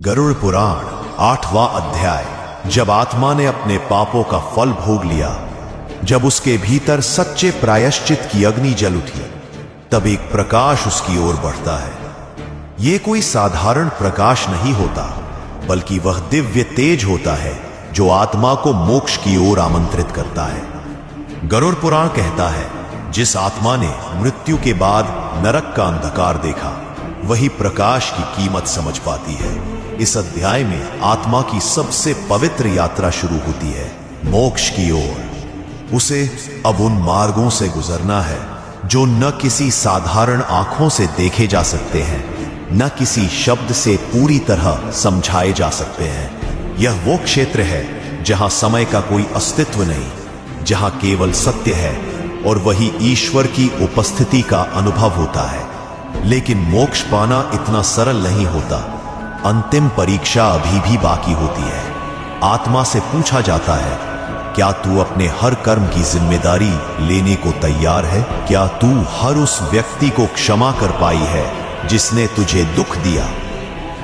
गरुड़ पुराण 8वां अध्याय। जब आत्मा ने अपने पापों का फल भोग लिया, जब उसके भीतर सच्चे प्रायश्चित की अग्नि जल उठी, तब एक प्रकाश उसकी ओर बढ़ता है। यह कोई साधारण प्रकाश नहीं होता, बल्कि वह दिव्य तेज होता है जो आत्मा को मोक्ष की ओर आमंत्रित करता है। गरुड़ पुराण कहता है, जिस आत्मा ने मृत्यु के बाद नरक का अंधकार देखा, वही प्रकाश की कीमत समझ पाती है। इस अध्याय में आत्मा की सबसे पवित्र यात्रा शुरू होती है, मोक्ष की ओर। उसे अब उन मार्गों से गुजरना है जो न किसी साधारण आंखों से देखे जा सकते हैं, न किसी शब्द से पूरी तरह समझाए जा सकते हैं। यह वो क्षेत्र है जहां समय का कोई अस्तित्व नहीं, जहां केवल सत्य है और वही ईश्वर की उपस्थिति का अनुभव होता है। लेकिन मोक्ष पाना इतना सरल नहीं होता। अंतिम परीक्षा अभी भी बाकी होती है। आत्मा से पूछा जाता है, क्या तू अपने हर कर्म की जिम्मेदारी लेने को तैयार है? क्या तू हर उस व्यक्ति को क्षमा कर पाई है जिसने तुझे दुख दिया?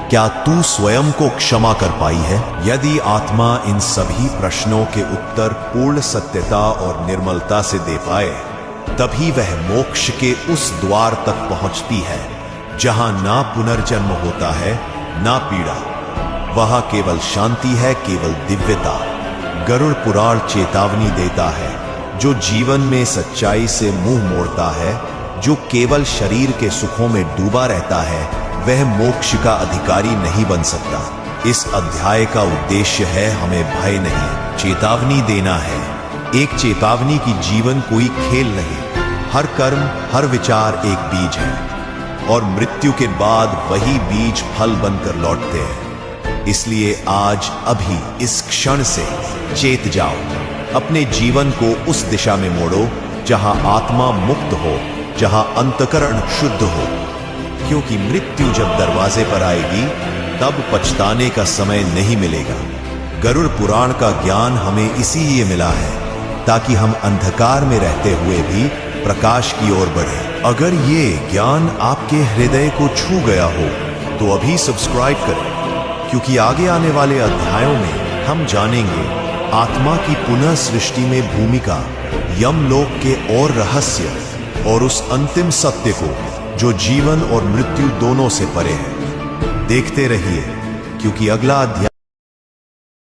क्या तू स्वयं को क्षमा कर पाई है? यदि आत्मा इन सभी प्रश्नों के उत्तर पूर्ण सत्यता और निर्मलता से दे पाए, तभी वह मोक्ष के उस द्वार तक पहुंचती है जहां ना पुनर्जन्म होता है, ना पीड़ा। वहां केवल शांति है, केवल दिव्यता। गरुड़ पुराण चेतावनी देता है, जो जीवन में सच्चाई से मुंह मोड़ता है, जो केवल शरीर के सुखों में डूबा रहता है, वह मोक्ष का अधिकारी नहीं बन सकता। इस अध्याय का उद्देश्य है हमें भय नहीं, चेतावनी देना है। एक चेतावनी की जीवन कोई खेल नहीं। हर कर्म, हर विचार एक बीज है और मृत्यु के बाद वही बीज फल बनकर लौटते हैं। इसलिए आज, अभी, इस क्षण से चेत जाओ। अपने जीवन को उस दिशा में मोड़ो जहां आत्मा मुक्त हो, जहां अंतःकरण शुद्ध हो। क्योंकि मृत्यु जब दरवाजे पर आएगी, तब पछताने का समय नहीं मिलेगा। गरुड़ पुराण का ज्ञान हमें इसीलिए मिला है ताकि हम अंधकार में रहते हुए भी प्रकाश की ओर बढ़े। अगर ये ज्ञान आपके हृदय को छू गया हो तो अभी सब्सक्राइब करें, क्योंकि आगे आने वाले अध्यायों में हम जानेंगे आत्मा की पुनः सृष्टि में भूमिका, यमलोक के और रहस्य और उस अंतिम सत्य को जो जीवन और मृत्यु दोनों से परे है। देखते रहिए, क्योंकि अगला अध्याय